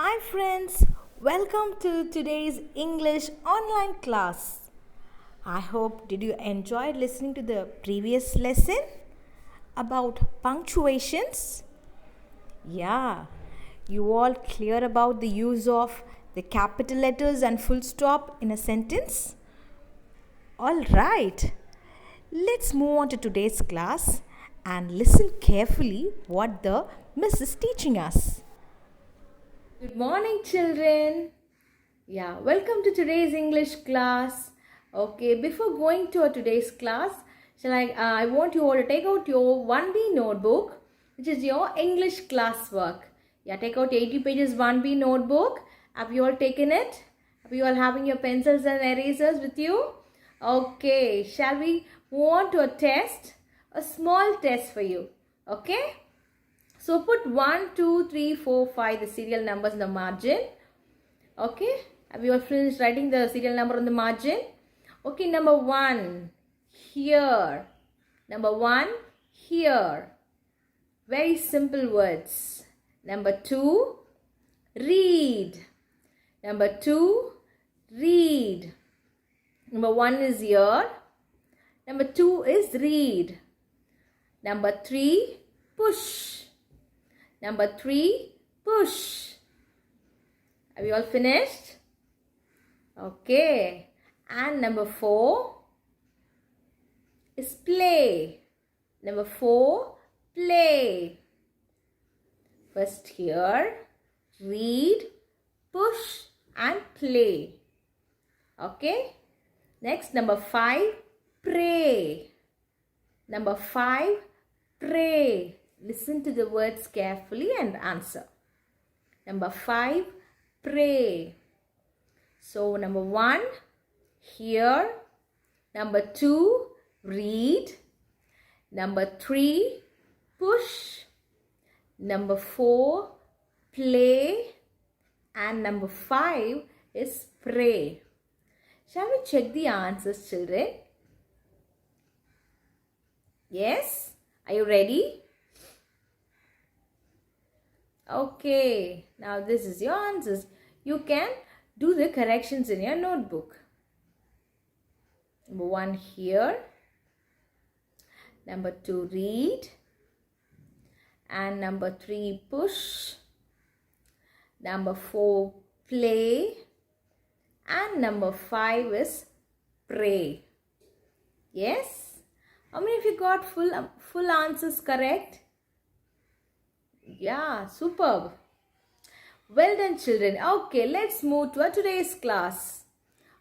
Hi friends, welcome to today's English online class. I hope did you enjoy listening to the previous lesson about punctuations? Yeah, you all clear about the use of the capital letters and full stop in a sentence? All right. Let's move on to today's class and listen carefully what the miss is teaching us. Good morning, children. Yeah, welcome to today's English class. Okay, before going to today's class, I want you all to take out your 1B notebook, which is your English classwork. Yeah, take out 80 pages 1B notebook. Have you all taken it? Have you all having your pencils and erasers with you? Okay, shall we move on to a test? A small test for you. Okay? So put 1, 2, 3, 4, 5, the serial numbers in the margin. Okay. Have you all finished writing the serial number on the margin? Okay, number 1, here. Number 1, here. Very simple words. Number 2, read. Number 2, read. Number 1 is here. Number 2 is read. Number 3, push. Number 3, push. Have you all finished? Okay. And number 4 is play. Number 4, play. First here, read, push and play. Okay. Next, number 5, pray. Number 5, pray. Listen to the words carefully and answer. Number 5, pray. So number 1, hear. Number 2, read. Number 3, push. Number 4, play. And number 5 is pray. Shall we check the answers, children? Yes? Are you ready? Okay, now this is your answers. You can do the corrections in your notebook. Number 1, hear. Number 2, read. And number 3, push. Number 4, play. And number 5 is pray. Yes? How many of you got full answers correct? Yeah, superb. Well done, children. Okay, let's move to today's class.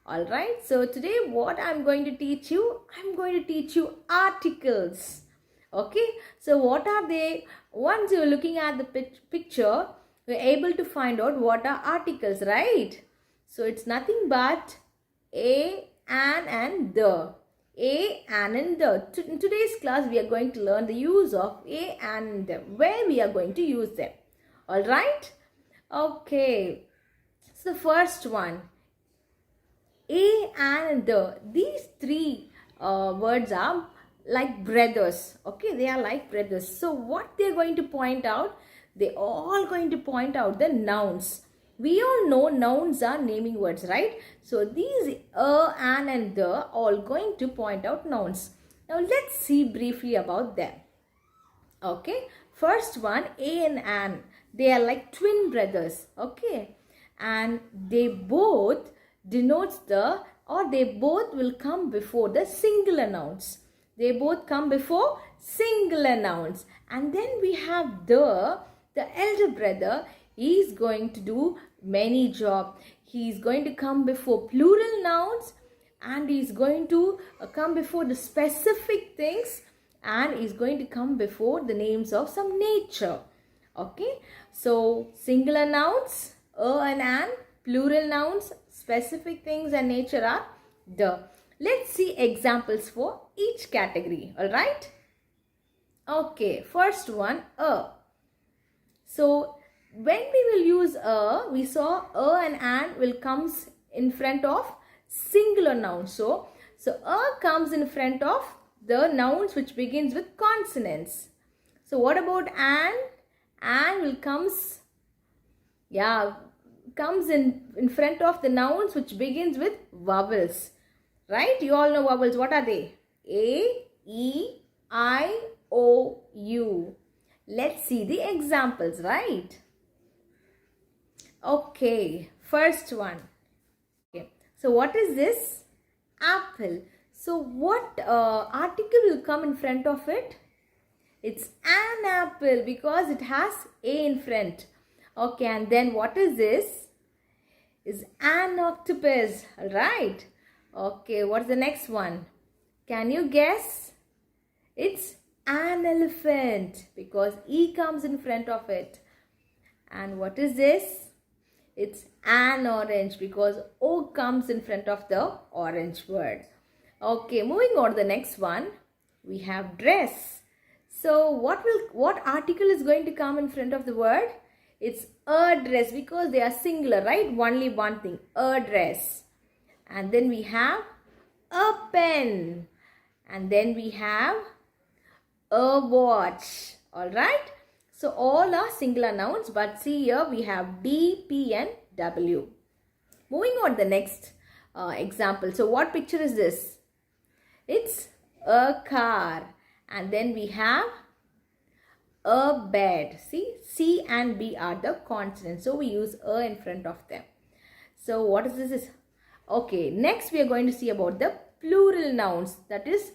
Alright, so today what I'm going to teach you? I'm going to teach you articles. Okay, so what are they? Once you're looking at the picture, you're able to find out what are articles, right? So it's nothing but a, an and the. A, an and the. In today's class, we are going to learn the use of a, an and the, where we are going to use them. Alright? Okay. So the first one, a, an and the. These three words are like brothers. Okay, they are like brothers. So what they are going to point out? They are all going to point out the nouns. We all know nouns are naming words, right? So these an and the are all going to point out nouns. Now let's see briefly about them. Okay, first one, a and an. They are like twin brothers. Okay, and they both denotes the, or they both will come before the singular nouns. They both come before singular nouns. And then we have the elder brother. He is going to do many jobs. He is going to come before plural nouns, and he is going to come before the specific things, and is going to come before the names of some nature. Okay, so singular nouns, a and an, plural nouns, specific things and nature are the. Let's see examples for each category. All right. Okay, first one, a. So when we will use a, we saw a and an will comes in front of singular nouns. So a comes in front of the nouns which begins with consonants. So what about an? And will comes Yeah, comes in front of the nouns which begins with vowels. Right? You all know vowels. What are they? A, E, I, O, U. Let's see the examples, right? Okay, first one. Okay, so what is this? Apple. So what article will come in front of it? It's an apple because it has A in front. Okay, and then what is this? Is an octopus. Alright. Okay, what's the next one? Can you guess? It's an elephant because E comes in front of it. And what is this? It's an orange because O comes in front of the orange word. Okay, moving on to the next one. We have dress. So what article is going to come in front of the word? It's a dress because they are singular, right? Only one thing, a dress. And then we have a pen. And then we have a watch. Alright? So all are singular nouns, but see here we have D, P and W. Moving on to the next example. So what picture is this? It's a car. And then we have a bed. See, C and B are the consonants. So we use a in front of them. So what is this? Okay, next we are going to see about the plural nouns. That is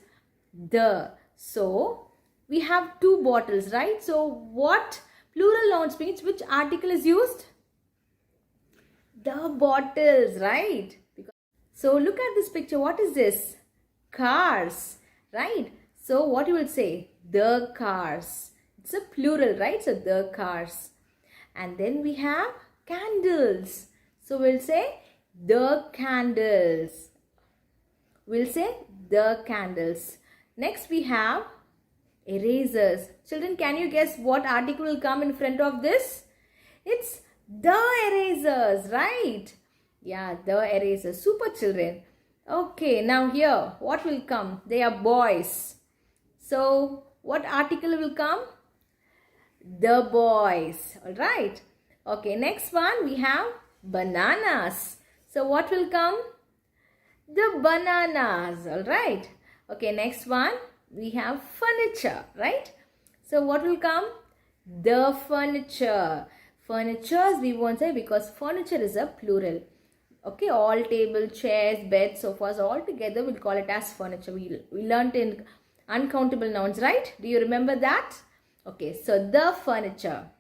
the. So we have two bottles, right? So what plural nouns means? Which article is used? The bottles, right? So look at this picture. What is this? Cars, right? So what you will say? The cars. It's a plural, right? So the cars. And then we have candles. So we'll say the candles. We'll say the candles. Next we have erasers. Children, can you guess what article will come in front of this? It's the erasers, right? Yeah, the erasers. Super, children. Okay, now here, what will come? They are boys. So, what article will come? The boys. Alright. Okay, next one we have bananas. So, what will come? The bananas. Alright. Okay, next one we have furniture. Right? So, what will come? The furniture. Furnitures we won't say because furniture is a plural. Okay, all table, chairs, beds, sofas, all together we'll call it as furniture. We learnt in uncountable nouns, right? Do you remember that? Okay, so the furniture.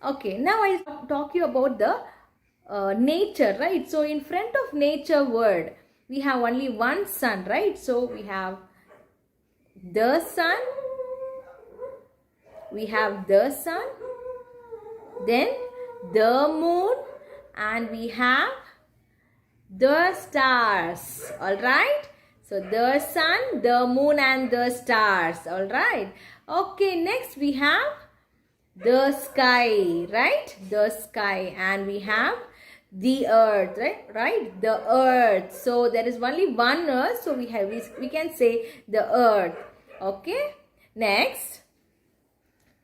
Okay, now I'll talk you about the nature, right? So in front of nature word, we have only one sun, right? So we have the sun. We have the sun. Then the moon. And we have the stars. Alright? So the sun, the moon and the stars. Alright? Okay, next we have the sky. Right? The sky. And we have the earth. Right? The earth. So there is only one earth. So we can say the earth. Okay? Next.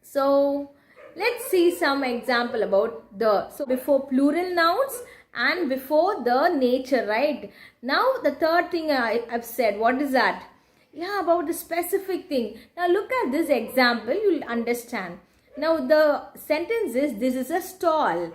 So let's see some example about the. So before plural nouns and before the nature, right? Now the third thing I've said, what is that? Yeah, about the specific thing. Now look at this example, you'll understand. Now the sentence is, this is a stall.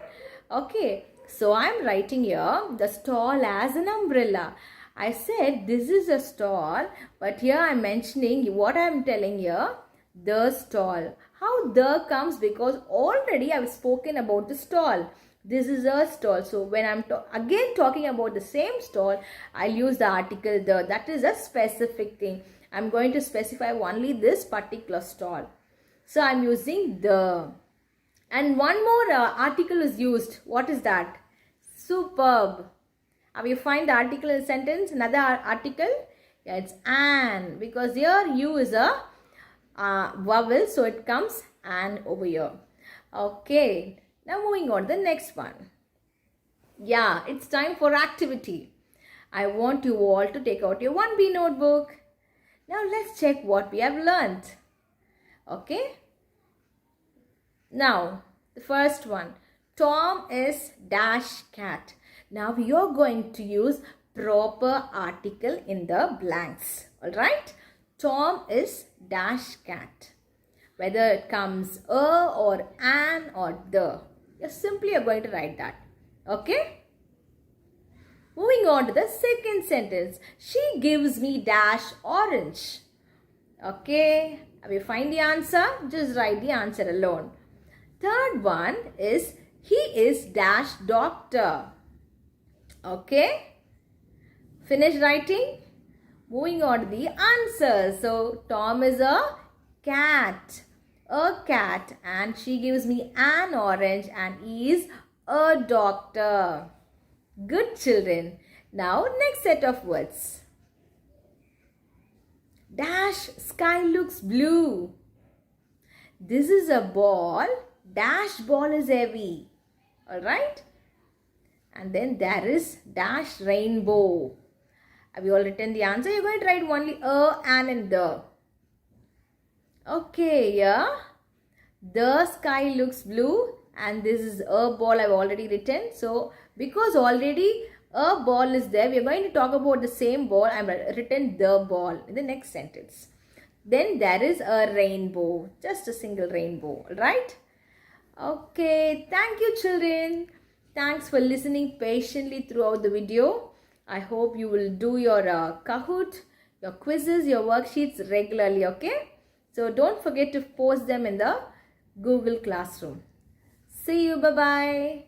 Okay, so I'm writing here the stall as an umbrella. I said this is a stall, but here I'm mentioning what I'm telling here, the stall. How the comes? Because already I've spoken about the stall. This is a stall. So when I'm again talking about the same stall, I'll use the article the. That is a specific thing. I'm going to specify only this particular stall. So I'm using the. And one more article is used. What is that? Superb. Have you find the article in the sentence? Another article? Yeah, it's an. Because here you is a vowel, so it comes and over here. Okay, now moving on to the next one. Yeah, it's time for activity. I want you all to take out your 1B notebook. Now let's check what we have learnt. Okay, now the first one, Tom is dash cat. Now we are going to use proper article in the blanks. Alright? Tom is dash cat. Whether it comes a or an or the. You simply are going to write that. Okay? Moving on to the second sentence. She gives me dash orange. Okay? Have you find the answer? Just write the answer alone. Third one is he is dash doctor. Okay? Finish writing? Moving on to the answer. So, Tom is a cat. A cat. And she gives me an orange and he is a doctor. Good children. Now, next set of words. Dash sky looks blue. This is a ball. Dash ball is heavy. Alright? And then there is dash rainbow. Have you all written the answer? You're going to write only a, an and the. Okay, yeah. The sky looks blue and this is a ball I've already written. So, because already a ball is there, we are going to talk about the same ball. I've written the ball in the next sentence. Then there is a rainbow. Just a single rainbow. Alright? Okay. Thank you, children. Thanks for listening patiently throughout the video. I hope you will do your Kahoot, your quizzes, your worksheets regularly, okay? So don't forget to post them in the Google Classroom. See you. Bye-bye.